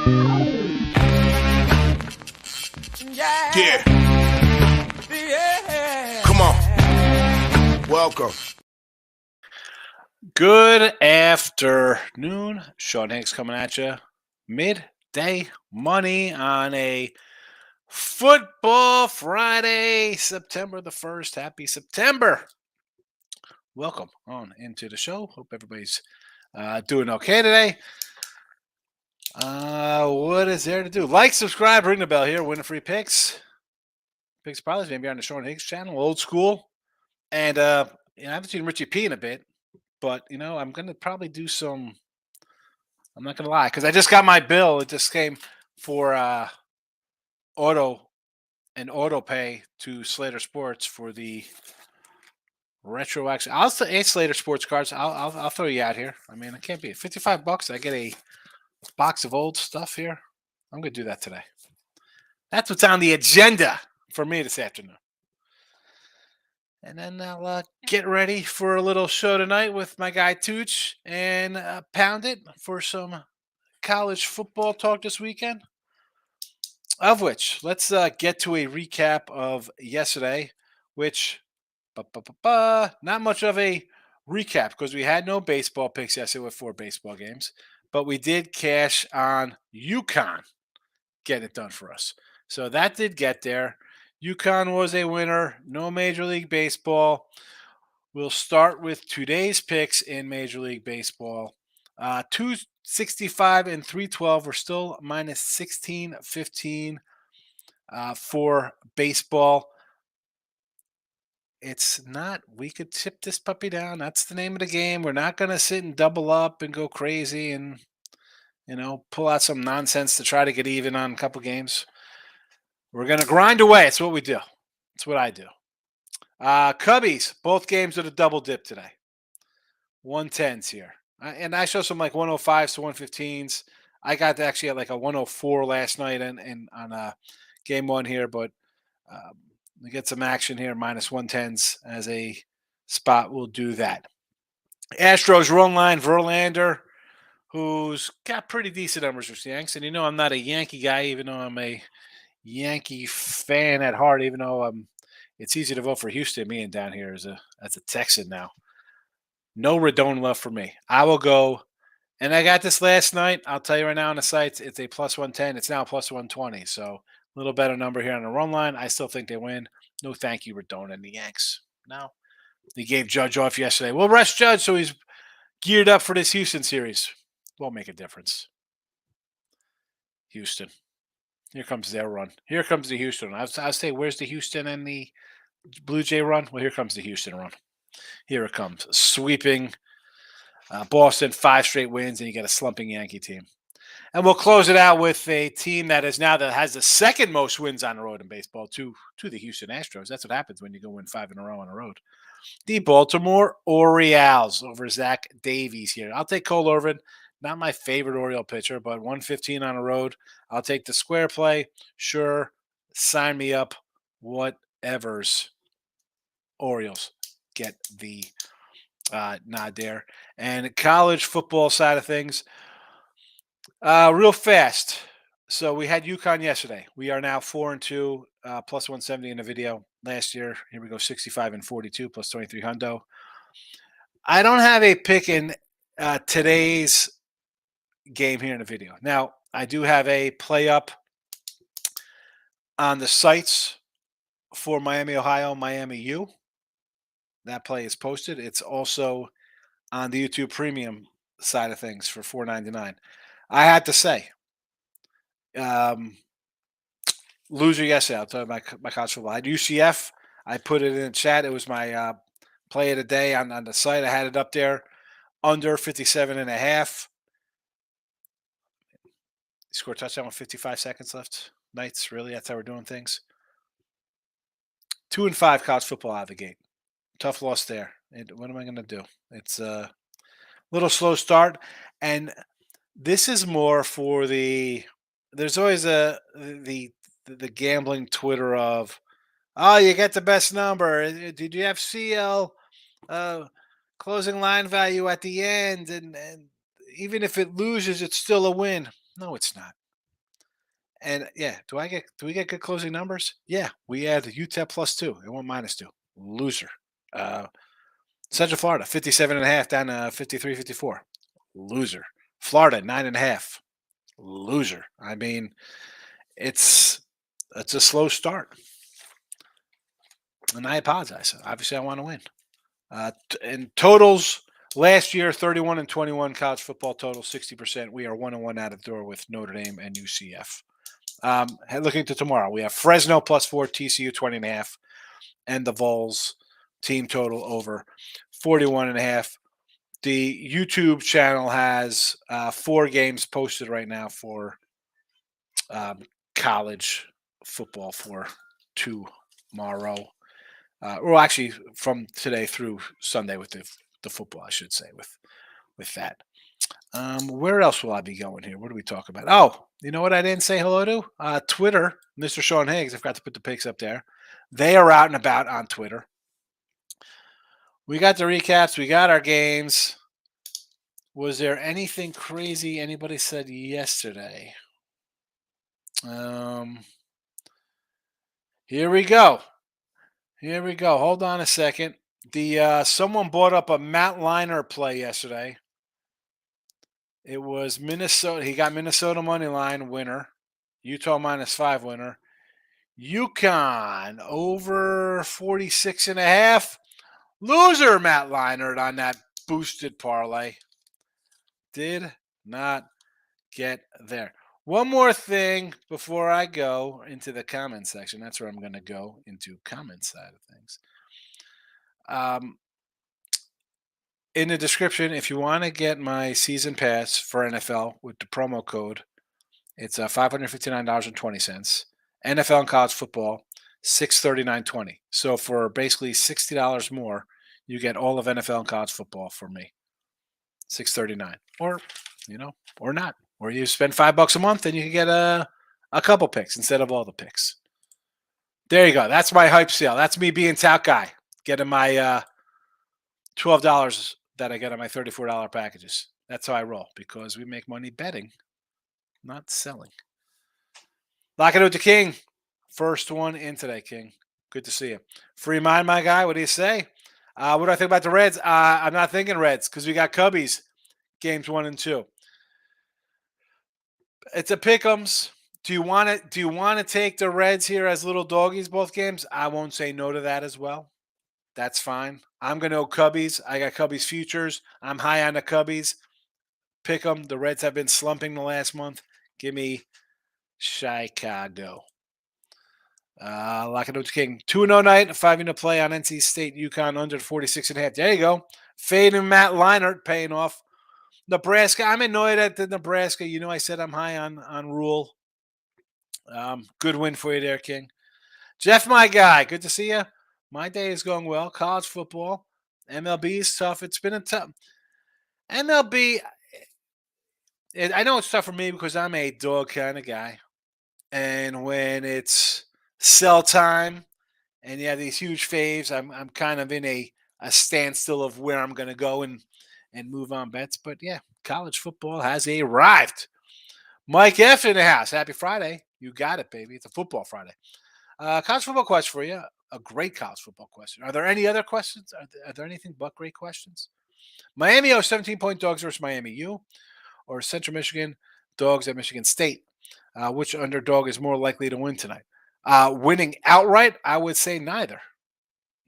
Yeah. Come on. Welcome. Good afternoon. Sean Higgs coming at you. Midday money on a football Friday, September the 1st. Happy September. Welcome on into the show. Hope everybody's doing okay today. What is there to do? Like, subscribe, ring the bell here. Winning free picks. Picks probably maybe on the Sean Higgs channel, old school. And I haven't seen Richie P in a bit. But, I'm going to probably do some, I'm not going to lie, because I just got my bill. It just came for auto pay to Slater Sports for the retroaction. I'll say Slater Sports cards. I'll throw you out here. I mean, it can't be $55. I get a box of old stuff here. I'm going to do that today. That's what's on the agenda for me this afternoon. And then I'll get ready for a little show tonight with my guy Tooch and pound it for some college football talk this weekend. Of which, let's get to a recap of yesterday, which, not much of a recap because we had no baseball picks yesterday with 4 baseball games, but we did cash on UConn getting it done for us. So that did get there. UConn was a winner. No Major League Baseball. We'll start with today's picks in Major League Baseball. 265 and 312. We're still minus 16-15 for baseball. It's not, we could tip this puppy down. That's the name of the game. We're not going to sit and double up and go crazy and, pull out some nonsense to try to get even on a couple games. We're going to grind away. It's what we do. It's what I do. Cubbies, both games with a double dip today. 110s here. And I show some like 105s to 115s. I got to actually at like a 104 last night and on game 1 here, but we get some action here, minus 110s as a spot. We'll do that. Astros run line, Verlander, who's got pretty decent numbers for Yanks. And I'm not a Yankee guy, even though I'm a Yankee fan at heart, even though it's easy to vote for Houston, me and down here as a Texan now. No Rodon love for me. I will go, and I got this last night. I'll tell you right now on the sites, it's a plus 110. It's now plus 120. So a little better number here on the run line. I still think they win. No thank you, Rodon and the Yanks. No. They gave Judge off yesterday. We'll rest Judge so he's geared up for this Houston series. Won't make a difference. Houston. Here comes their run. Here comes the Houston run. I'll say, where's the Houston and the Blue Jay run? Well, here comes the Houston run. Here it comes. Sweeping Boston, 5 straight wins, and you get a slumping Yankee team. And we'll close it out with a team that has the second most wins on the road in baseball to the Houston Astros. That's what happens when you go win 5 in a row on the road. The Baltimore Orioles over Zach Davies here. I'll take Cole Irvin. Not my favorite Oriole pitcher, but 115 on the road. I'll take the square play. Sure, sign me up. Whatever's. Orioles get the nod there. And college football side of things, real fast. So we had UConn yesterday. We are now 4-2, plus 170 in the video. Last year, here we go, 65 and 42, plus 23 hundo. I don't have a pick in today's game here in the video. Now, I do have a play up on the sites for Miami, Ohio, Miami U. That play is posted. It's also on the YouTube Premium side of things for $4.99. I had to say, loser yesterday. I'll tell you my college football. I had UCF. I put it in the chat. It was my play of the day on the site. I had it up there under 57.5. Score touchdown with 55 seconds left. Knights, really? That's how we're doing things. 2-5 college football out of the gate. Tough loss there. What am I going to do? It's a little slow start. And this is more for there's always the gambling Twitter of, oh, you get the best number. Did you have CL closing line value at the end? And even if it loses, it's still a win. No, it's not. And yeah, do we get good closing numbers? Yeah, we had UTEP +2. It went -2. Loser. Uh, Central Florida 57.5 down to 53, 54. Loser. Florida 9.5. Loser. I mean, it's it's a slow start, and I apologize. Obviously, I want to win. And totals last year 31 and 21 college football total 60%. We are 1-1 out of the door with Notre Dame and UCF. Looking to tomorrow, we have Fresno +4, TCU 20.5, and the Vols team total over 41.5. The YouTube channel has 4 games posted right now for um, college football for tomorrow. Well, actually, from today through Sunday with the football, I should say, with that. Where else will I be going here? What do we talk about? Oh, you know what I didn't say hello to? Twitter, Mr. Sean Higgs. I forgot to put the pics up there. They are out and about on Twitter. We got the recaps. We got our games. Was there anything crazy anybody said yesterday? Here we go. Here we go. Hold on a second. The someone brought up a Matt Liner play yesterday. It was Minnesota. He got Minnesota money line winner, Utah -5 winner, UConn over 46.5. Loser Matt Leinart on that boosted parlay. Did not get there. One more thing before I go into the comment section. That's where I'm going to go into comment side of things. In the description, if you want to get my season pass for NFL with the promo code, it's $559.20. NFL and college football, $639.20. So for basically $60 more, you get all of NFL and college football for me. $639, or or not, or you spend $5 a month and you can get a couple picks instead of all the picks. There you go. That's my hype sale. That's me being tout guy, getting my $12 that I get on my $34 packages. That's how I roll because we make money betting, not selling. Lock it with the King. First one in today, King. Good to see you. Free mind, my guy. What do you say? What do I think about the Reds? I'm not thinking Reds because we got Cubbies games 1 and 2. It's a pick'ems. Do you want to? Do you want to take the Reds here as little doggies both games? I won't say no to that as well. That's fine. I'm going to go Cubbies. I got Cubbies futures. I'm high on the Cubbies. Pick them. The Reds have been slumping the last month. Give me Chicago. Lock it up to King. 2-0 night. 5 to play on NC State, UConn under 46.5. There you go. Fade and Matt Leinart paying off. Nebraska. I'm annoyed at the Nebraska. You know, I said I'm high on Rule. Good win for you there, King. Jeff, my guy. Good to see you. My day is going well. College football. MLB is tough. It's been a tough. MLB, I know it's tough for me because I'm a dog kind of guy. And when it's sell time and you have these huge faves, I'm kind of in a standstill of where I'm going to go and move on bets. But yeah, college football has arrived. Mike F in the house. Happy Friday. You got it, baby. It's a football Friday. College football question for you. A great college football question. Are there any other questions? Are there anything but great questions? Miami 17-point dogs versus Miami U, or Central Michigan dogs at Michigan State. Which underdog is more likely to win tonight? Winning outright, I would say neither.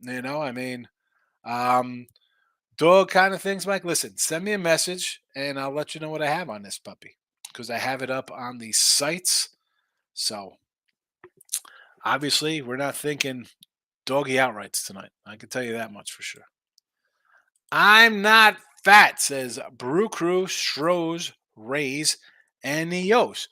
I mean, dog kind of things, Mike. Listen, send me a message and I'll let you know what I have on this puppy because I have it up on the sites. So obviously, we're not thinking doggy outrights tonight. I can tell you that much for sure. I'm not fat, says Brew Crew, Strohs, Rays, and Neos.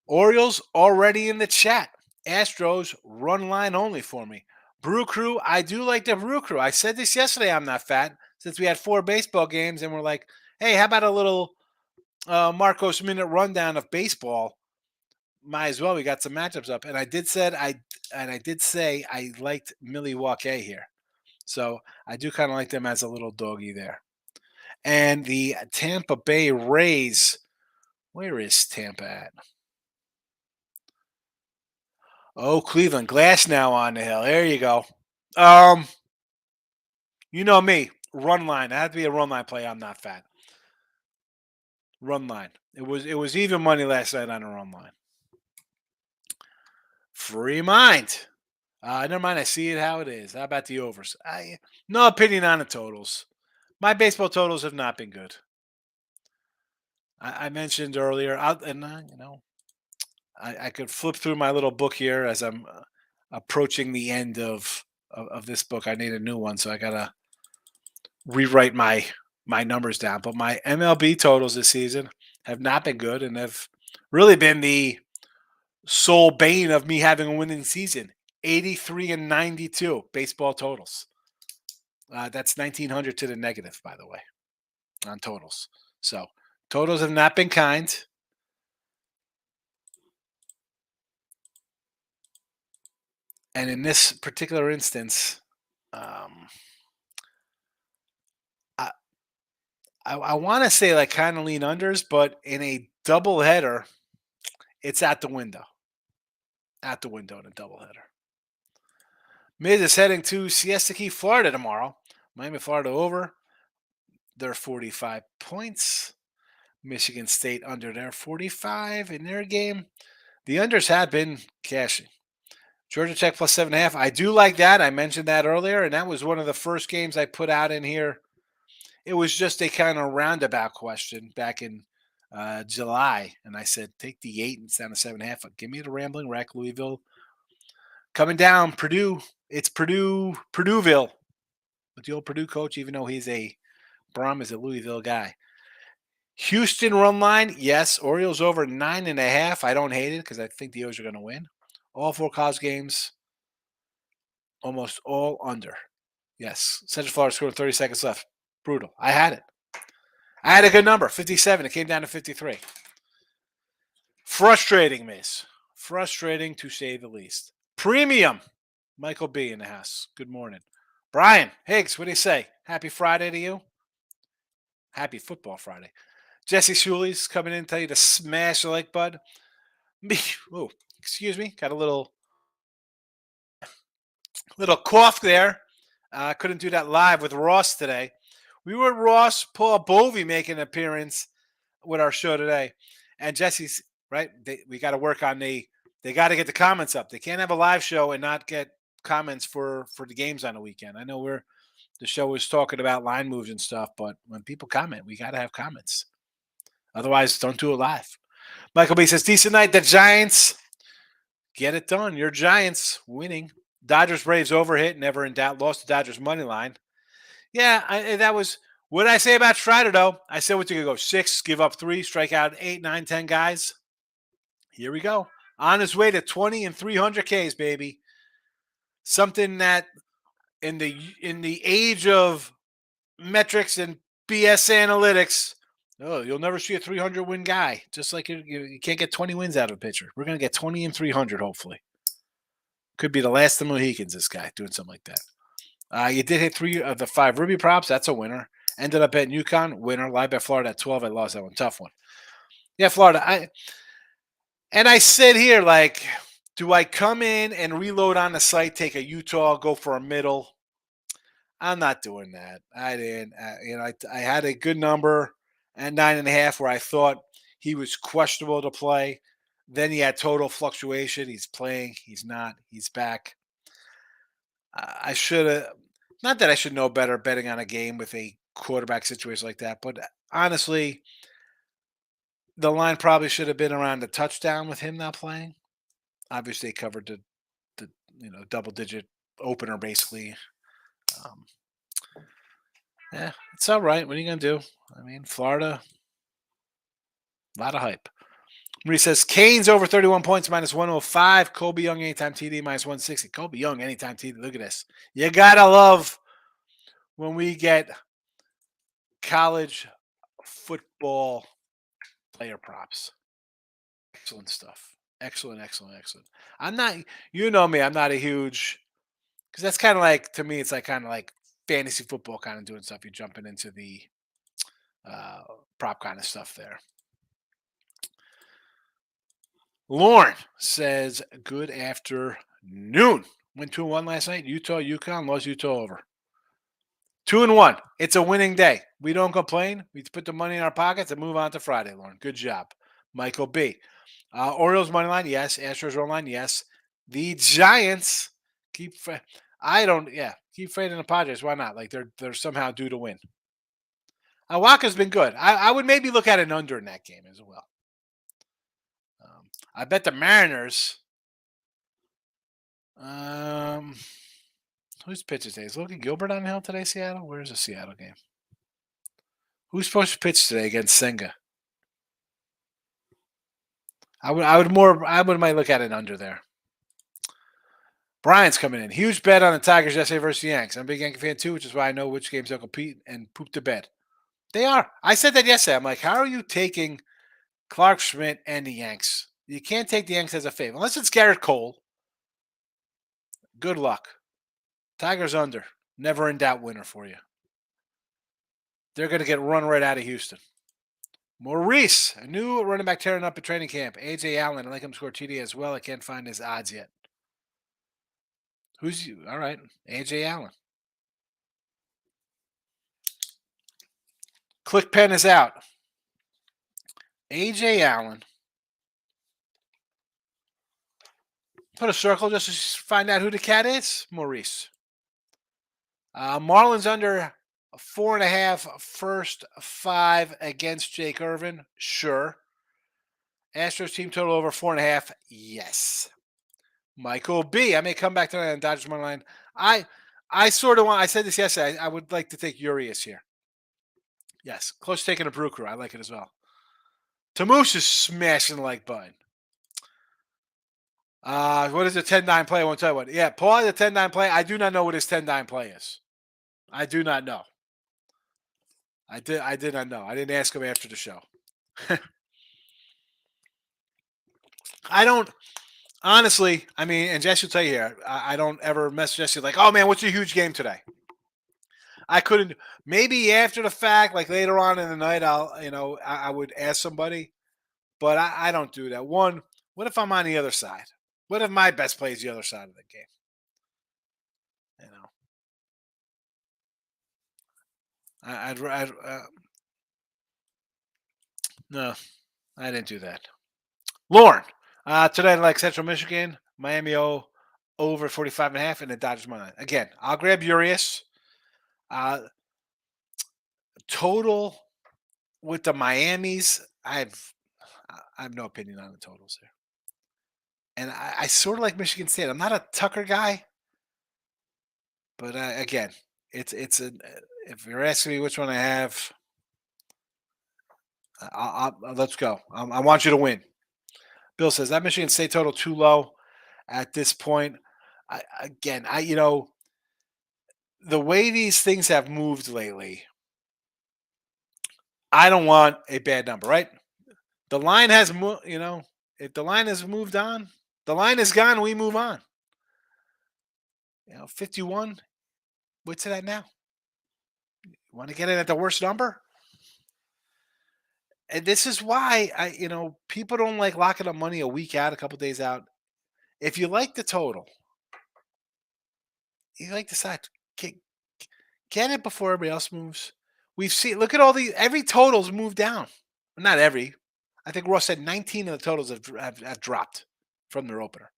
Orioles already in the chat. Astros run line only for me. Brew Crew, I do like the Brew Crew. I said this yesterday, I'm not fat, since we had 4 baseball games and we're like, hey, how about a little Marcos minute rundown of baseball? Might as well. We got some matchups up. And I did say I liked Milwaukee here. So I do kind of like them as a little doggy there. And the Tampa Bay Rays, where is Tampa at? Oh, Cleveland glass now on the hill. There you go. Um, you know me, run line. I have to be a run line play. I'm not fat. Run line. It was even money last night on a run line. Free mind. Never mind. I see it how it is. How about the overs? No opinion on the totals. My baseball totals have not been good. I mentioned earlier, and I could flip through my little book here as I'm approaching the end of this book. I need a new one, so I gotta rewrite my numbers down. But my MLB totals this season have not been good, and have really been the sole bane of me having a winning season. 83 and 92 baseball totals. That's 1900 to the negative, by the way, on totals. So totals have not been kind. And in this particular instance, um, I, I want to say like kind of lean unders, but in a double header, it's at the window. At the window in a double header. Miz is heading to Siesta Key, Florida tomorrow. Miami, Florida over. They're 45 points. Michigan State under their 45 in their game. The unders have been cashing. Georgia Tech plus 7.5. I do like that. I mentioned that earlier, and that was one of the first games I put out in here. It was just a kind of roundabout question back in July, and I said take the 8 and it's down to 7.5. Give me the Rambling Wreck, Louisville coming down. Purdue. It's Purdueville with the old Purdue coach, even though he's a Brom is a Louisville guy. Houston run line, yes. Orioles over 9.5. I don't hate it because I think the O's are going to win. All four college games, almost all under. Yes. Central Florida scored 30 seconds left. Brutal. I had it. I had a good number, 57. It came down to 53. Frustrating, Miss. Frustrating to say the least. Premium. Michael B in the house. Good morning. Brian Higgs, what do you say? Happy Friday to you. Happy Football Friday. Jesse Shooley's coming in to tell you to smash the like button. Oh, excuse me. Got a little cough there. I couldn't do that live with Ross today. We were Ross, Paul Bovey making an appearance with our show today. And Jesse's, right, we got to work on they got to get the comments up. They can't have a live show and not get comments for the games on the weekend. I know the show was talking about line moves and stuff, but when people comment, we got to have comments. Otherwise, don't do it live. Michael B says, decent night. The Giants get it done. Your Giants winning. Dodgers Braves overhit. Never in doubt. Lost the Dodgers money line. Yeah, that was what did I say about Strider, though. I said what you could go 6, give up 3, strike out 8, 9, 10 guys. Here we go. On his way to 20 and 300 Ks, baby. Something that in the age of metrics and BS analytics, oh, you'll never see a 300 win guy. Just like you can't get 20 wins out of a pitcher. We're going to get 20 and 300, hopefully. Could be the last of the Mohicans, this guy, doing something like that. You did hit 3 of the 5 Ruby props. That's a winner. Ended up betting UConn, winner. Live bet Florida at 12. I lost that one. Tough one. Yeah, Florida. I said here, like, do I come in and reload on the site, take a Utah, go for a middle? I'm not doing that. I didn't. I had a good number at 9.5 where I thought he was questionable to play. Then he had total fluctuation. He's playing. He's not. He's back. I should have. Not that I should know better betting on a game with a quarterback situation like that, but honestly, the line probably should have been around a touchdown with him not playing. Obviously, they covered the double digit opener basically. Um, yeah, it's all right. What are you gonna do? I mean, Florida, a lot of hype. Marie says Canes over 31 points minus 105. Kobe Young anytime TD minus 160. Kobe Young anytime TD. Look at this. You gotta love when we get college football player props. Excellent stuff. Excellent, excellent, excellent. I'm not, you know me, I'm not a huge, because that's kind of like, to me, it's like kind of like fantasy football kind of doing stuff. You're jumping into the uh, prop kind of stuff there. Lauren says, good afternoon. Went 2-1 last night. Utah, UConn, lost Utah over. 2-1. It's a winning day. We don't complain. We put the money in our pockets and move on to Friday, Lauren. Good job. Michael B. Orioles money line, yes. Astros run line, yes. The Giants keep. Keep fading the Padres. Why not? Like they're somehow due to win. Waka's been good. I would maybe look at an under in that game as well. I bet the Mariners. Who's pitches today? Is Logan Gilbert on the hill today, Seattle? Where's the Seattle game? Who's supposed to pitch today against Senga? I might look at it under there. Brian's coming in. Huge bet on the Tigers yesterday versus the Yanks. I'm a big Yankee fan too, which is why I know which games they'll compete and poop the bed. They are. I said that yesterday. I'm like, how are you taking Clark Schmidt and the Yanks? You can't take the Yanks as a favorite. Unless it's Garrett Cole. Good luck. Tigers under. Never in doubt winner for you. They're going to get run right out of Houston. Maurice, a new running back tearing up at training camp. A.J. Allen, I like him to score TD as well. I can't find his odds yet. Who's you? All right, A.J. Allen. Click pen is out. A.J. Allen. Put a circle just to find out who the cat is. Maurice. Marlins under 4.5 first 5 against Jake Irvin. Sure. Astros team total over 4.5. Yes. Michael B. I may come back tonight on Dodgers money line. I sort of want. I said this yesterday. I would like to take Urias here. Yes, close taking a Brew Crew. I like it as well. Tamoosh is smashing the like button. What is a 10-9 play? I won't tell you what. Yeah, Paul has a 10-9 play. I do not know what his 10-9 play is. I do not know. I did not know. I didn't ask him after the show. I don't honestly. I mean, and Jesse will tell you here. I don't ever message Jesse like, "Oh man, what's your huge game today?" I couldn't. Maybe after the fact, like later on in the night, I would ask somebody, but I don't do that. One, what if I'm on the other side? What if my best play is the other side of the game? You know, no, I didn't do that. Lauren, today I like Central Michigan, Miami over 45.5 and the Dodgers money line. Again, I'll grab Urias. Total with the Miamis, I have no opinion on the totals here. And I sort of like Michigan State. I'm not a Tucker guy, but again, it's if you're asking me which one I have, let's go. I want you to win. Bill says that Michigan State total too low at this point. The way these things have moved lately, I don't want a bad number, right? The line has moved, if the line has moved on, the line is gone, we move on. 51. What's it at now? You want to get it at the worst number? And this is why people don't like locking up money a week out, a couple days out. If you like the total, you like the side, get it before everybody else moves. We've seen, look at every total's moved down. Not every. I think Ross said 19 of the totals have dropped from their opener.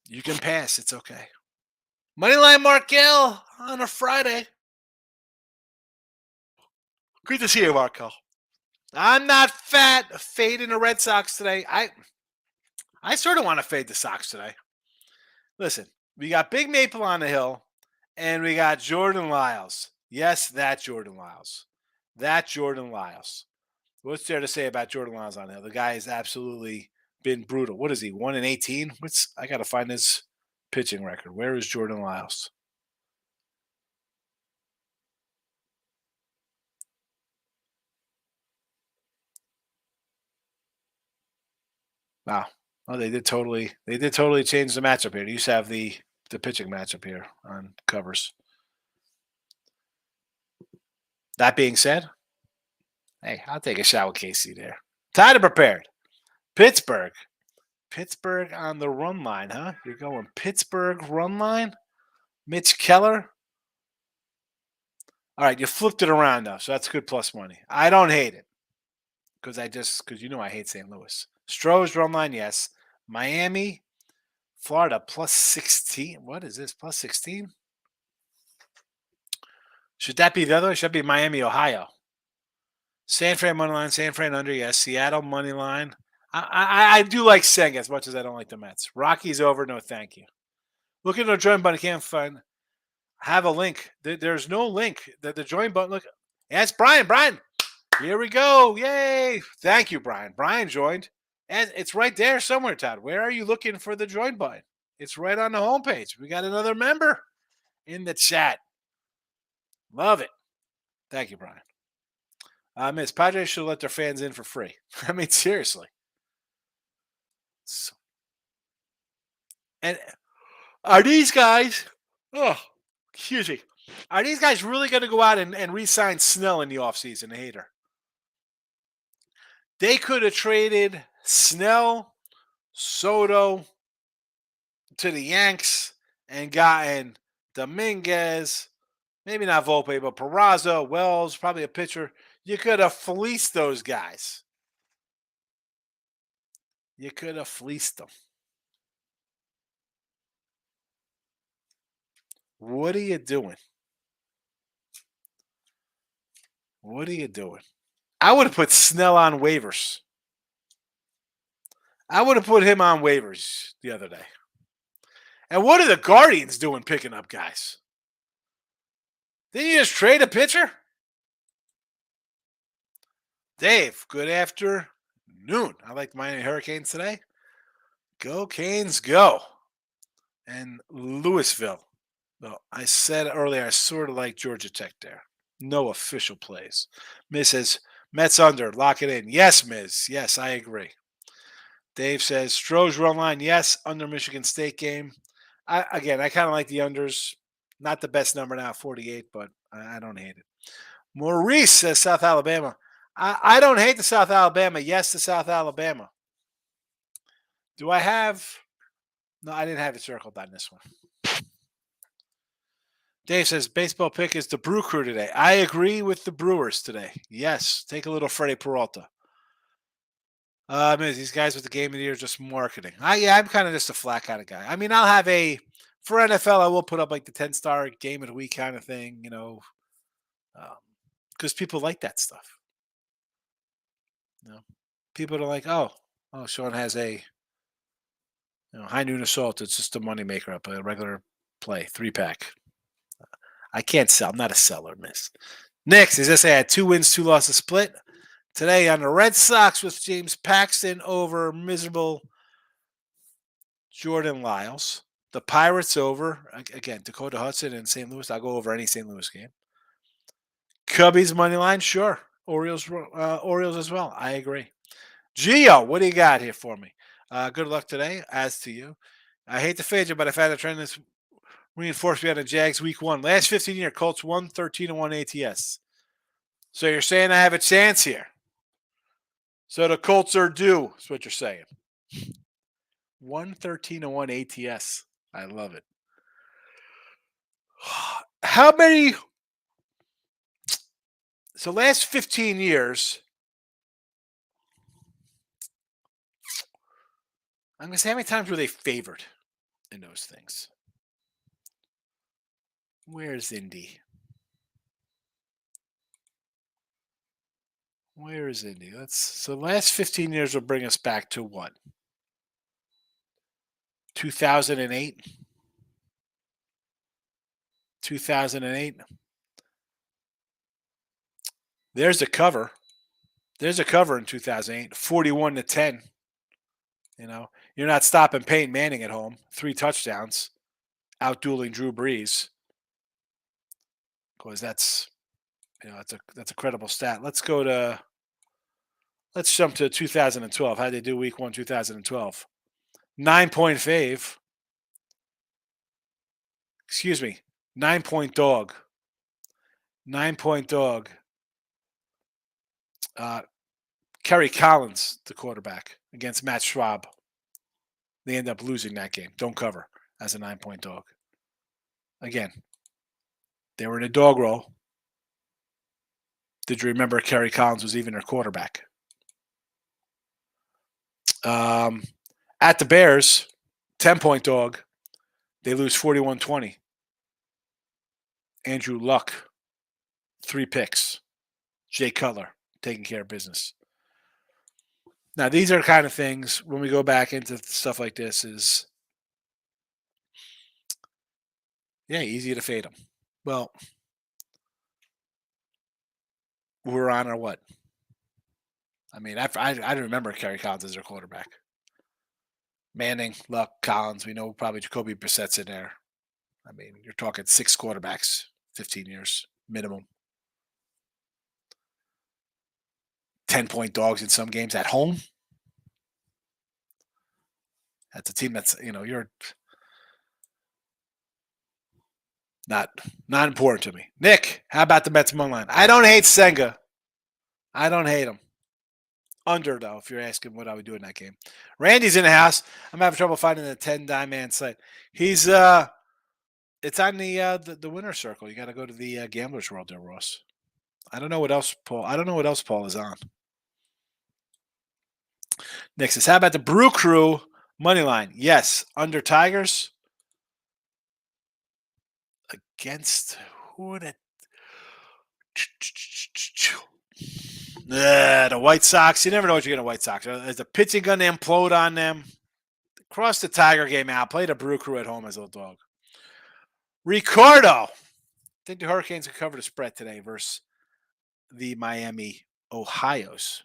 You can pass. It's okay. Moneyline Markel on a Friday. Great to see you, Markel. I'm not fat. Fading the Red Sox today. I sort of want to fade the Sox today. Listen, we got Big Maple on the hill, and we got Jordan Lyles. Yes, that Jordan Lyles. That Jordan Lyles. What's there to say about Jordan Lyles on the hill? The guy has absolutely been brutal. What is he? 1-18? I got to find his pitching record. Where is Jordan Lyles? Wow. Oh, they did totally change the matchup here. They used to have the pitching matchup here on covers. That being said, Hey, I'll take a shot with Casey there. Tied and prepared. Pittsburgh. Pittsburgh on the run line, huh? You're going Pittsburgh run line? Mitch Keller? All right, you flipped it around though, so that's good plus money. I don't hate it because you know I hate St. Louis. Stroh's run line, yes. Miami, Florida plus 16. What is this? Plus 16? Should that be the other way? Should that be Miami, Ohio? San Fran money line, San Fran under, yes. Seattle money line. I do like Seng as much as I don't like the Mets. Rockies over, no thank you. Look at the join button. I can't find. Have a link. There's no link. The join button. Look. Yes, Brian. Brian. Here we go. Yay. Thank you, Brian. Brian joined. And it's right there somewhere, Todd. Where are you looking for the join button? It's right on the homepage. We got another member in the chat. Love it. Thank you, Brian. Miss Padres should let their fans in for free. I mean, seriously. So, and are these guys? Oh, excuse me. Are these guys really going to go out and re-sign Snell in the offseason, the hater? They could have traded Snell, Soto to the Yanks and gotten Dominguez, maybe not Volpe, but Peraza, Wells, probably a pitcher. You could have fleeced those guys. You could have fleeced them. What are you doing? What are you doing? I would have put Snell on waivers. I would have put him on waivers the other day. And what are the Guardians doing picking up guys? Didn't you just trade a pitcher? Dave, good afternoon. I like the Miami Hurricanes today. Go Canes, go. And Louisville. Well, I said earlier I sort of like Georgia Tech there. No official plays. Miz says, Mets under, lock it in. Yes, Miz. Yes, I agree. Dave says, Stroh's run line, yes, under Michigan State game. I kind of like the unders. Not the best number now, 48, but I don't hate it. Maurice says South Alabama. I don't hate the South Alabama. Yes, to South Alabama. Do I have? No, I didn't have it circled on this one. Dave says baseball pick is the Brew Crew today. I agree with the Brewers today. Yes, take a little Freddie Peralta. These guys with the game of the year just marketing. I'm kind of just a flat kind of guy. I mean, I'll have for NFL, I will put up like the 10-star game of the week kind of thing, because people like that stuff. People are like, oh, Sean has a high noon assault. It's just a moneymaker up a regular play 3-pack. I can't sell. I'm not a seller, miss. Next, as I say, I had 2 wins, 2 losses split. Today on the Red Sox with James Paxton over miserable Jordan Lyles. The Pirates over, again, Dakota Hudson and St. Louis. I'll go over any St. Louis game. Cubbies money line, sure. Orioles as well. I agree. Gio, what do you got here for me? Good luck today, as to you. I hate to fade you, but I've had a trend that's reinforced me on the Jags week 1. Last 15-year Colts 1-13-1 ATS. So you're saying I have a chance here. So the Colts are due, is what you're saying. 1-13-1 ATS. I love it. How many? So last 15 years, I'm going to say how many times were they favored in those things? Where's Indy? Where is Indy? So last 15 years will bring us back to what? 2008? 2008? There's a cover. There's a cover in 2008, 41-10. You're not stopping Peyton Manning at home. 3 touchdowns, outdueling Drew Brees. Because that's a credible stat. Let's jump to 2012. How did they do week 1, 2012? 9-point fave. Excuse me. 9-point dog. 9-point dog. Kerry Collins, the quarterback, against Matt Schwab. They end up losing that game. Don't cover as a 9-point dog. Again, they were in a dog roll. Did you remember Kerry Collins was even their quarterback? At the Bears, 10-point dog. They lose 41-20. Andrew Luck, 3 picks. Jay Cutler, taking care of business. Now, these are kind of things when we go back into stuff like this is, easy to fade them. Well, we're on our what? I mean, I remember Kerry Collins as their quarterback. Manning, Luck, Collins. We know probably Jacoby Brissett's in there. I mean, you're talking 6 quarterbacks, 15 years minimum. 10-point dogs in some games at home. That's a team that's, you're not important to me. Nick, how about the Mets money line? I don't hate Senga. I don't hate him. Under, though, if you're asking what I would do in that game. Randy's in the house. I'm having trouble finding the 10-man site. He's it's on the winner's circle. You got to go to the Gambler's World there, Ross. I don't know what else Paul is on. Nick says, how about the Brew Crew money line? Yes, under Tigers. Against who would it? The White Sox. You never know what you're going to White Sox. Is the pitching going to implode on them? Cross the Tiger game out. Play the Brew Crew at home as a little dog. Ricardo. I think the Hurricanes can cover the spread today versus the Miami Ohios.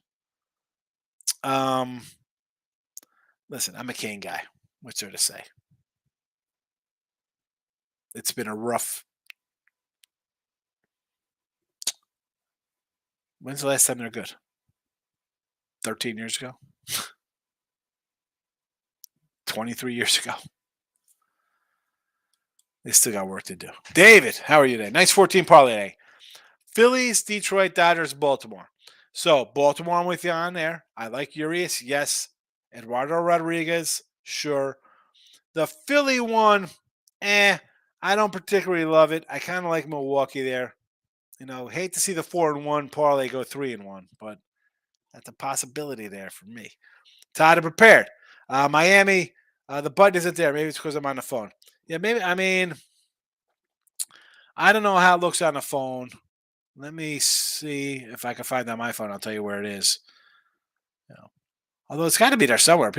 Listen, I'm a Kane guy. What's there to say? It's been a rough. When's the last time they're good? 13 years ago? 23 years ago. They still got work to do. David, how are you today? Nice 14 parlay today. Phillies, Detroit, Dodgers, Baltimore. So, Baltimore, I'm with you on there. I like Urias, yes. Eduardo Rodriguez, sure. The Philly one, I don't particularly love it. I kind of like Milwaukee there. Hate to see the 4-1 parlay go 3-1, but that's a possibility there for me. Todd, prepared. Miami, the button isn't there. Maybe it's because I'm on the phone. Yeah, maybe. I mean, I don't know how it looks on the phone. Let me see if I can find it on my phone. I'll tell you where it is. Although it's got to be there somewhere.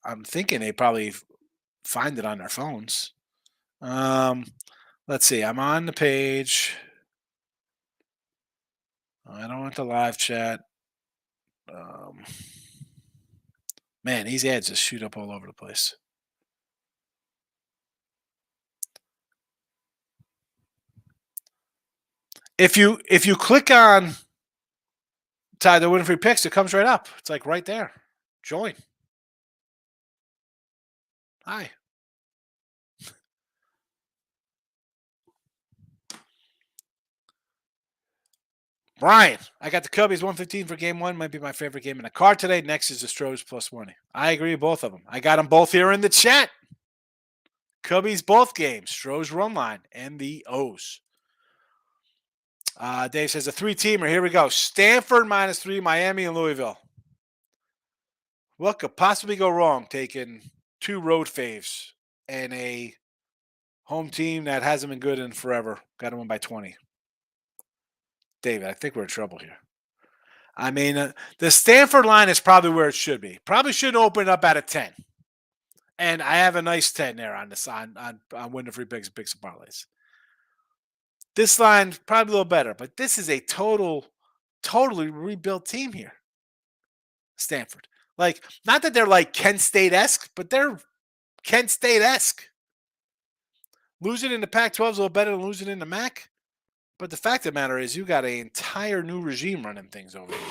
I'm thinking they probably find it on their phones. Let's see. I'm on the page. I don't want the live chat. Man, these ads just shoot up all over the place. If you click on Ty the Winfrey picks, it comes right up. It's like right there. Join. Hi. Brian, I got the Cubbies 115 for game 1. Might be my favorite game in the card today. Next is the Stros plus money. I agree with both of them. I got them both here in the chat. Cubbies both games. Stros run line and the O's. Dave says a 3-teamer. Here we go. Stanford -3, Miami and Louisville. What could possibly go wrong taking 2 road faves and a home team that hasn't been good in forever? Got them win by 20. David, I think we're in trouble here. I mean, the Stanford line is probably where it should be. Probably shouldn't open up at a 10. And I have a nice 10 there on this on win the free picks and picks and parlays. This line probably a little better, but this is a totally rebuilt team here. Stanford. Like, not that they're like Kent State-esque, but they're Kent State-esque. Losing in the Pac-12 is a little better than losing in the MAC. But the fact of the matter is you got an entire new regime running things over here.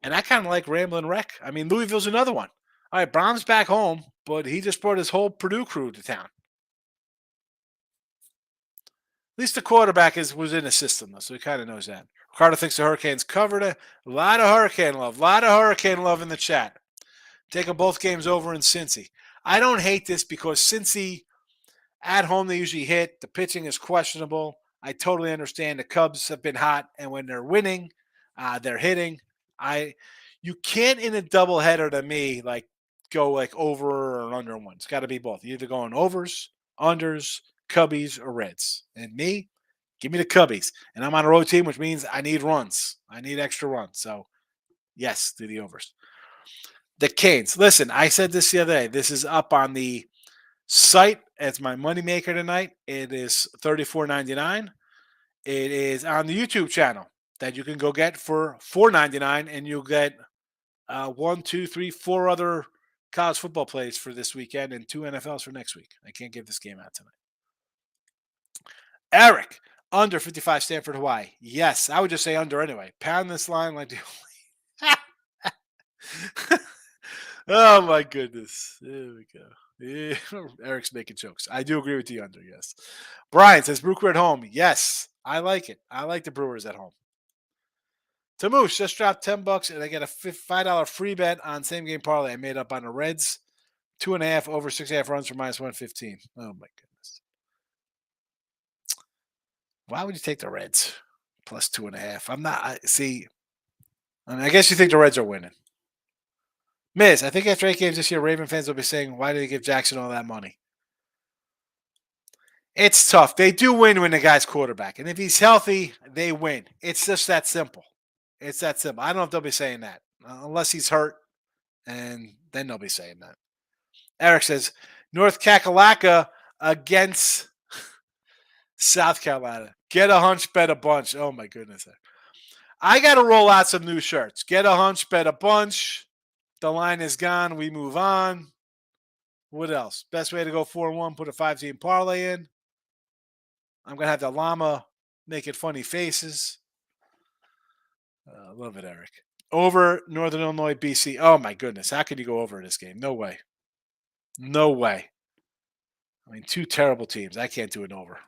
And I kind of like Ramblin' Wreck. I mean, Louisville's another one. All right, Brahms back home, but he just brought his whole Purdue crew to town. least the quarterback was in the system though, so he kind of knows that. Ricardo thinks the Hurricanes covered it. A lot of Hurricane love. A lot of Hurricane love in the chat. Taking both games over in Cincy. I don't hate this because Cincy at home they usually hit. The pitching is questionable. I totally understand the Cubs have been hot, and when they're winning, they're hitting. I You can't in a doubleheader to me like go like over or under one. It's got to be both. You're either going overs, unders, Cubbies, or Reds. And me, give me the Cubbies. And I'm on a road team, which means I need runs. I need extra runs. So yes, do the overs. The Canes. Listen, I said this the other day. This is up on the site as my moneymaker tonight. It is $34.99. It is on the YouTube channel that you can go get for $4.99, and you'll get one, two, three, four other college football plays for this weekend and 2 NFLs for next week. I can't give this game out tonight. Eric, under 55 Stanford, Hawaii. Yes, I would just say under anyway. Pound this line like the Oh my goodness. There we go. Yeah. Eric's making jokes. I do agree with the under, yes. Brian says Brewers at home. Yes, I like it. I like the Brewers at home. Tamoosh just dropped $10 and I get a $5 free bet on same game parlay I made up on the Reds. 2.5 over 6.5 runs for -115. Oh my goodness. Why would you take the Reds plus 2.5? I'm not. I guess you think the Reds are winning. Miz, I think after 8 games this year, Raven fans will be saying, why did they give Jackson all that money? It's tough. They do win when the guy's quarterback. And if he's healthy, they win. It's just that simple. It's that simple. I don't know if they'll be saying that unless he's hurt, and then they'll be saying that. Eric says, North Kakalaka against South Carolina. Get a hunch, bet a bunch. Oh, my goodness. I got to roll out some new shirts. Get a hunch, bet a bunch. The line is gone. We move on. What else? Best way to go 4-1, put a 5-team parlay in. I'm going to have the llama making funny faces. Love it, Eric. Over Northern Illinois, BC. Oh, my goodness. How could you go over this game? No way. No way. I mean, 2 terrible teams. I can't do an over.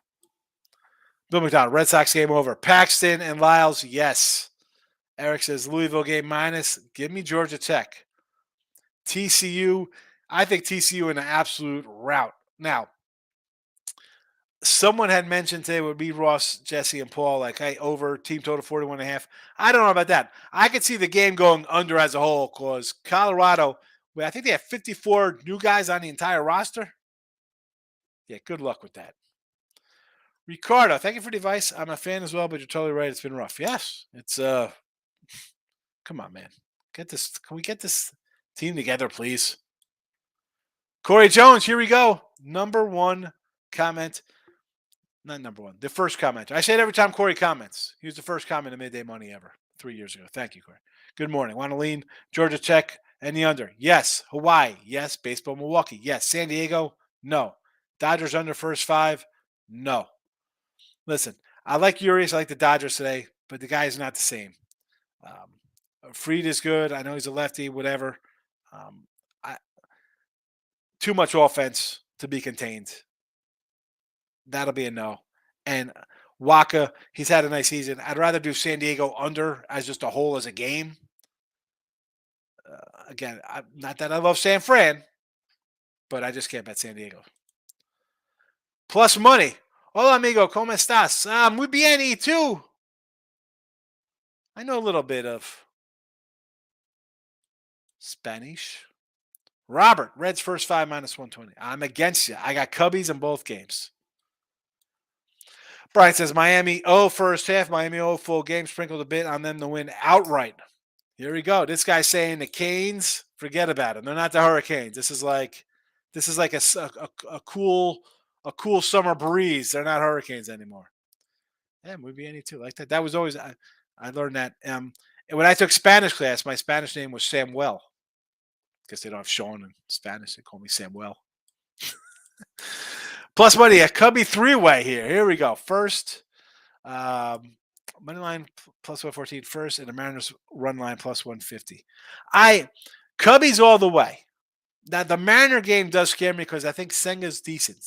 Bill McDonald, Red Sox game over. Paxton and Lyles, yes. Eric says Louisville game minus. Give me Georgia Tech. TCU, I think TCU in an absolute rout. Now, someone had mentioned today would be Ross, Jesse, and Paul, like, hey, over team total 41.5. I don't know about that. I could see the game going under as a whole because Colorado, I think they have 54 new guys on the entire roster. Yeah, good luck with that. Ricardo, thank you for the advice. I'm a fan as well, but you're totally right. It's been rough. Yes, it's come on, man. Get this. Can we get this team together, please? Corey Jones, here we go. Number one comment. Not number one. The first comment. I say it every time Corey comments. He was the first comment of Midday Money ever 3 years ago. Thank you, Corey. Good morning. Want to lean Georgia Tech and the under? Yes. Hawaii? Yes. Baseball Milwaukee? Yes. San Diego? No. Dodgers under first 5? No. Listen, I like Urias. I like the Dodgers today, but the guy is not the same. Fried is good. I know he's a lefty, whatever. I, too much offense to be contained. That'll be a no. And Waka, he's had a nice season. I'd rather do San Diego under as just a whole as a game. Again, not that I love San Fran, but I just can't bet San Diego. Plus money. Hola, amigo. ¿Cómo estás? Muy bien, y tú? I know a little bit of Spanish. Robert, Reds first 5 -120. I'm against you. I got Cubbies in both games. Brian says Miami first half, Miami full game, sprinkled a bit on them to win outright. Here we go. This guy's saying the Canes, forget about them. They're not the Hurricanes. This is like a cool summer breeze. They're not Hurricanes anymore. Yeah, movie any too like that. That was always I learned that. And when I took Spanish class, my Spanish name was Samuel. Because they don't have Sean in Spanish. They call me Samuel. Plus money, a Cubby 3-way here. Here we go. First, money line plus 114 first, and the Mariners run line plus 150. Cubbies all the way. Now, the Mariner game does scare me because I think Senga's decent.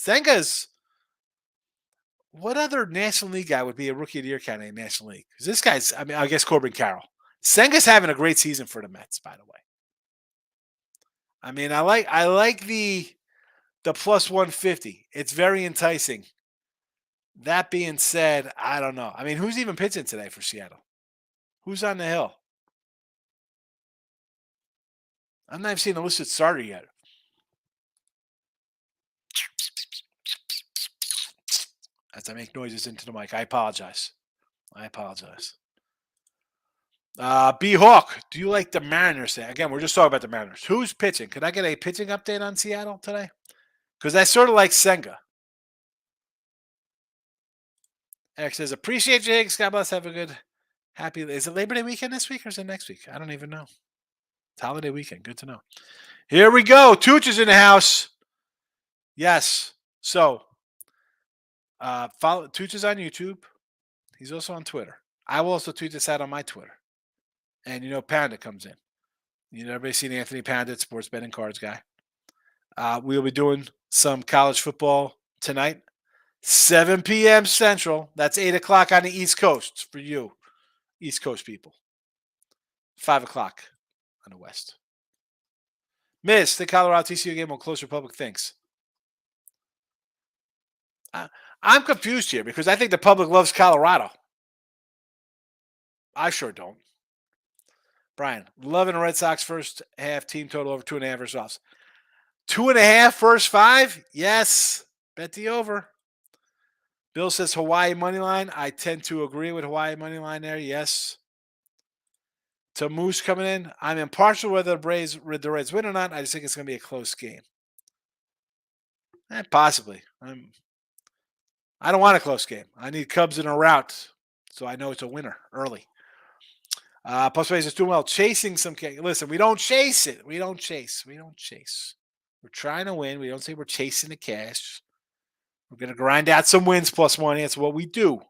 What other National League guy would be a Rookie of the Year candidate in National League? Because this guy's, I mean, I guess Corbin Carroll. Senga's having a great season for the Mets, by the way. I mean, I like the plus 150. It's very enticing. That being said, I don't know. I mean, who's even pitching today for Seattle? Who's on the hill? I'm not even seeing the listed starter yet. As I make noises into the mic, I apologize. B Hawk, do you like the Mariners today? Again, we're just talking about the Mariners. Who's pitching? Could I get a pitching update on Seattle today? Because I sort of like Senga. X says, appreciate you, Higgs. God bless. Have a good, happy. Is it Labor Day weekend this week or is it next week? I don't even know. It's holiday weekend. Good to know. Here we go. Tooch is in the house. Yes. So, follow Tooch is on YouTube. He's also on Twitter. I will also tweet this out on my Twitter. And Panda comes in. Everybody's seen Anthony Panda, sports betting cards guy. We'll be doing some college football tonight, 7 p.m. Central. That's 8 o'clock on the East Coast for you, East Coast people. 5 o'clock on the West. Miss, the Colorado TCU game will close Republic thinks. I'm confused here because I think the public loves Colorado. I sure don't. Brian, loving the Red Sox first half team total over 2.5 results. 2.5 first 5? Yes. Bet the over. Bill says Hawaii money line. I tend to agree with Hawaii money line there. Yes. To Moose coming in. I'm impartial whether the Reds win or not. I just think it's going to be a close game. Possibly. I don't want a close game. I need Cubs in a rout, so I know it's a winner early. Plus, is doing well. Chasing some. Listen, we don't chase it. We don't chase. We're trying to win. We don't say we're chasing the cash. We're going to grind out some wins plus money. That's what we do.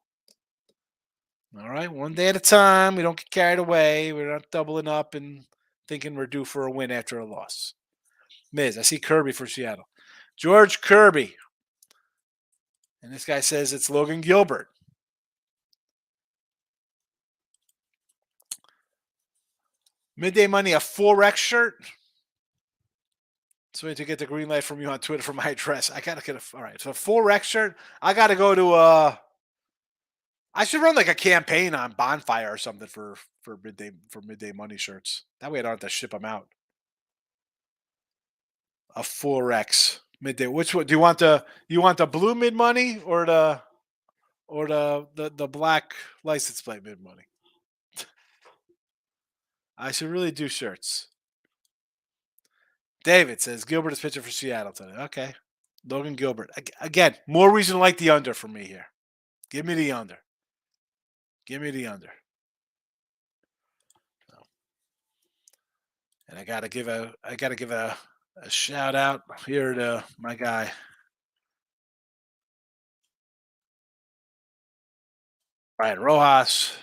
All right, one day at a time. We don't get carried away. We're not doubling up and thinking we're due for a win after a loss. Miz, I see Kirby for Seattle. George Kirby. And this guy says it's Logan Gilbert. Midday Money, a 4X shirt. So I need to get the green light from you on Twitter for my address. I gotta get all right. So a 4X shirt. I gotta go to I should run like a campaign on Bonfire or something for midday money shirts. That way I don't have to ship them out. A 4X midday. Which one do you want? You want the blue mid money or the black license plate mid money? I should really do shirts. David says Gilbert is pitching for Seattle today. Okay. Logan Gilbert. Again, more reason to like the under for me here. Give me the under. And I gotta give a shout out here to my guy. Ryan Rojas.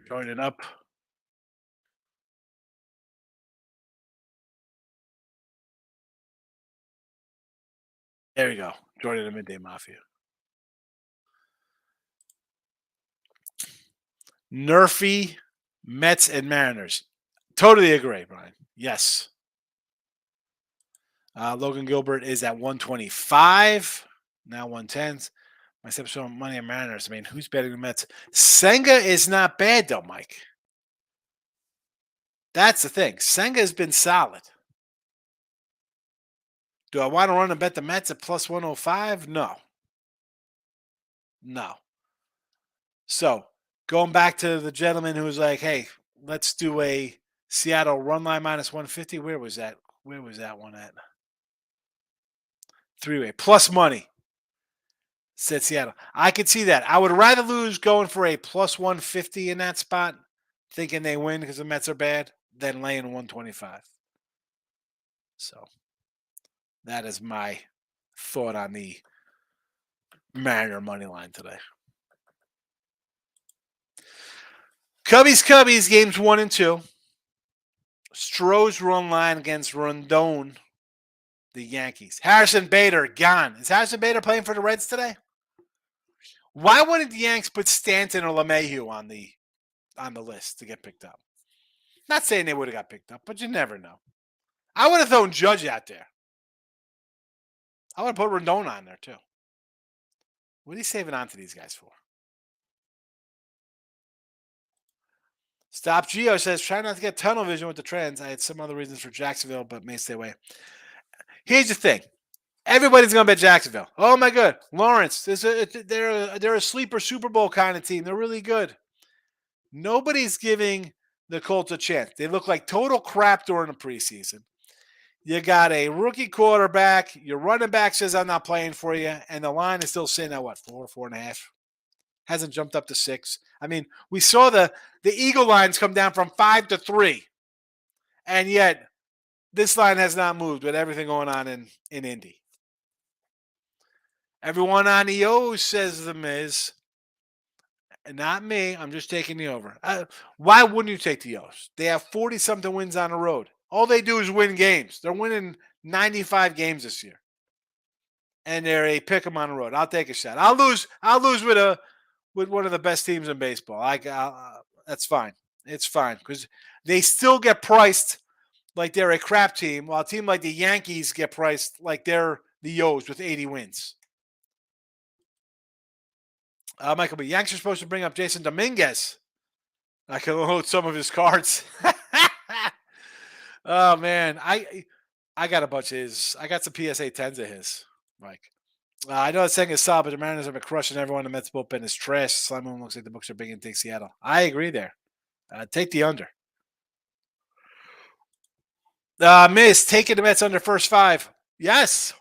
Joining up. There you go. Joining the Midday Mafia. Nerfy, Mets, and Mariners. Totally agree, Brian. Yes. Logan Gilbert is at 125. Now 110s. My steps on money on Mariners. I mean, who's betting the Mets? Senga is not bad, though, Mike. That's the thing. Senga has been solid. Do I want to run and bet the Mets at plus 105? No. So, going back to the gentleman who was like, hey, let's do a Seattle run line minus 150. Where was that? Where was that one at? 3-way. Plus money. Said Seattle. I could see that. I would rather lose going for a plus 150 in that spot, thinking they win because the Mets are bad, than laying 125. So that is my thought on the Mariner money line today. Cubbies, games 1 and 2. Stroh's run line against Rondon the Yankees. Harrison Bader, gone. Is Harrison Bader playing for the Reds today? Why wouldn't the Yanks put Stanton or LeMahieu on the list to get picked up? Not saying they would have got picked up, but you never know. I would have thrown Judge out there. I would have put Rendon on there too. What are you saving on to these guys for? Stop Geo says, try not to get tunnel vision with the trends. I had some other reasons for Jacksonville, but may stay away. Here's the thing. Everybody's going to bet Jacksonville. Oh, my God. Lawrence, they're a sleeper Super Bowl kind of team. They're really good. Nobody's giving the Colts a chance. They look like total crap during the preseason. You got a rookie quarterback. Your running back says, I'm not playing for you. And the line is still sitting at what, 4.5? Hasn't jumped up to 6. I mean, we saw the Eagle lines come down from 5 to 3. And yet, this line has not moved with everything going on in Indy. Everyone on the O's says the Miz. Not me. I'm just taking the over. Why wouldn't you take the O's? They have 40-something wins on the road. All they do is win games. They're winning 95 games this year. And they're a pick 'em on the road. I'll take a shot. I'll lose with one of the best teams in baseball. That's fine. It's fine because they still get priced like they're a crap team, while a team like the Yankees get priced like they're the O's with 80 wins. Michael B. Yanks are supposed to bring up Jason Dominguez. I can load some of his cards. Oh man, I got a bunch of his. I got some PSA 10s of his, Mike. I know it's saying it's solid, but the Mariners have been crushing everyone. The Mets bullpen is trash. Slime Moon looks like the books are big and take Seattle. I agree there. Take the under. Miss, taking the Mets under first 5. Yes.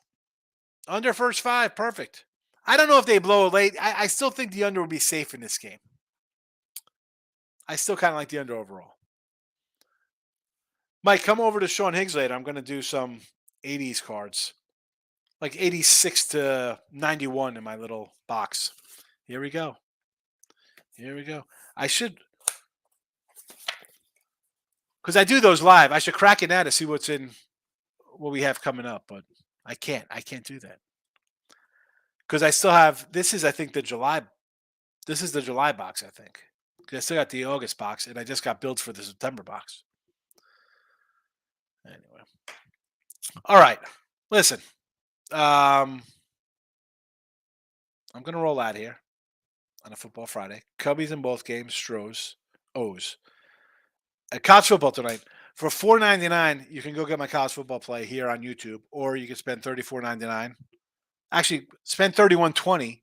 Under first 5. Perfect. I don't know if they blow it late. I still think the under would be safe in this game. I still kind of like the under overall. Mike, come over to Sean Higgs later. I'm going to do some 80s cards. Like 86 to 91 in my little box. Here we go. I should, because I do those live. I should crack it now to see what we have coming up, but I can't. I can't do that because I still have. This is, I think, the July. This is the July box, I think. Because I still got the August box, and I just got builds for the September box. Anyway, all right. Listen, I'm gonna roll out here on a football Friday. Cubbies in both games. Stros, O's. At college football tonight for $4.99. You can go get my college football play here on YouTube, or you can spend $34.99. Actually, spend $31.20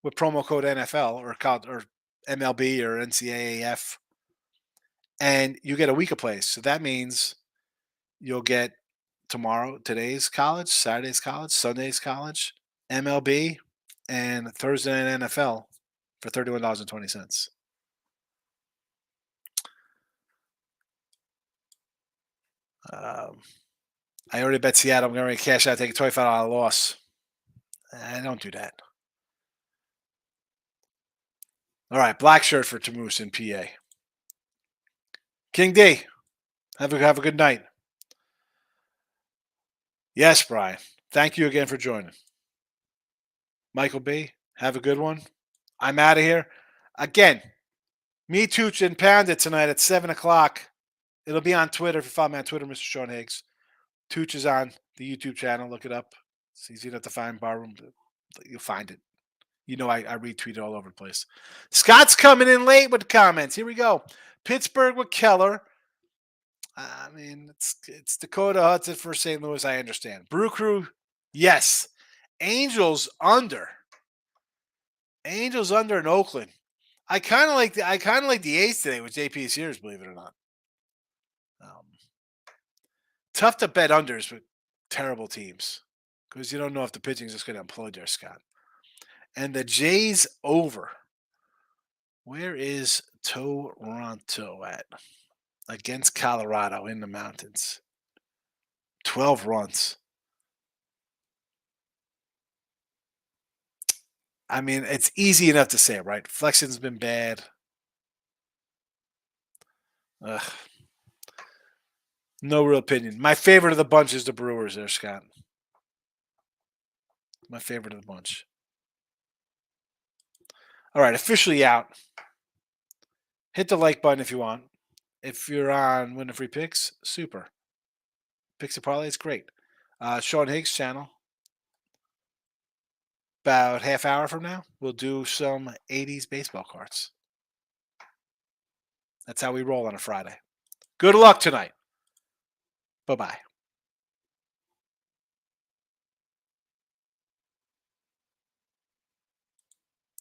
with promo code NFL or MLB or NCAAF, and you get a week of plays. So that means you'll get today's college, Saturday's college, Sunday's college, MLB, and Thursday night NFL for $31.20. I already bet Seattle. I'm going to cash out, take a $25 loss. I don't do that. All right, black shirt for Tamoose in PA. King D, have a good night. Yes, Brian. Thank you again for joining. Michael B, have a good one. I'm out of here. Again, me, Tooch, and Pounded tonight at 7 o'clock. It'll be on Twitter. If you follow me on Twitter, Mr. Sean Higgs. Tooch is on the YouTube channel. Look it up. It's easy enough to find. Barroom. You'll find it. You know I retweet it all over the place. Scott's coming in late with comments. Here we go. Pittsburgh with Keller. I mean, it's Dakota Hudson for St. Louis. I understand. Brew Crew, yes. Angels under. Angels under in Oakland. I kind of like the A's today with JP Sears, believe it or not. Tough to bet unders with terrible teams because you don't know if the pitching is just going to implode there, Scott. And the Jays over. Where is Toronto at? Against Colorado in the mountains. 12 runs. I mean, it's easy enough to say, right? Flexion's been bad. Ugh. No real opinion. My favorite of the bunch is the Brewers there, Scott. My favorite of the bunch. All right, officially out. Hit the like button if you want. If you're on Winning Free Picks, super. Picks and Parlay is great. Sean Higgs channel. About half hour from now, we'll do some 80s baseball cards. That's how we roll on a Friday. Good luck tonight. Bye-bye.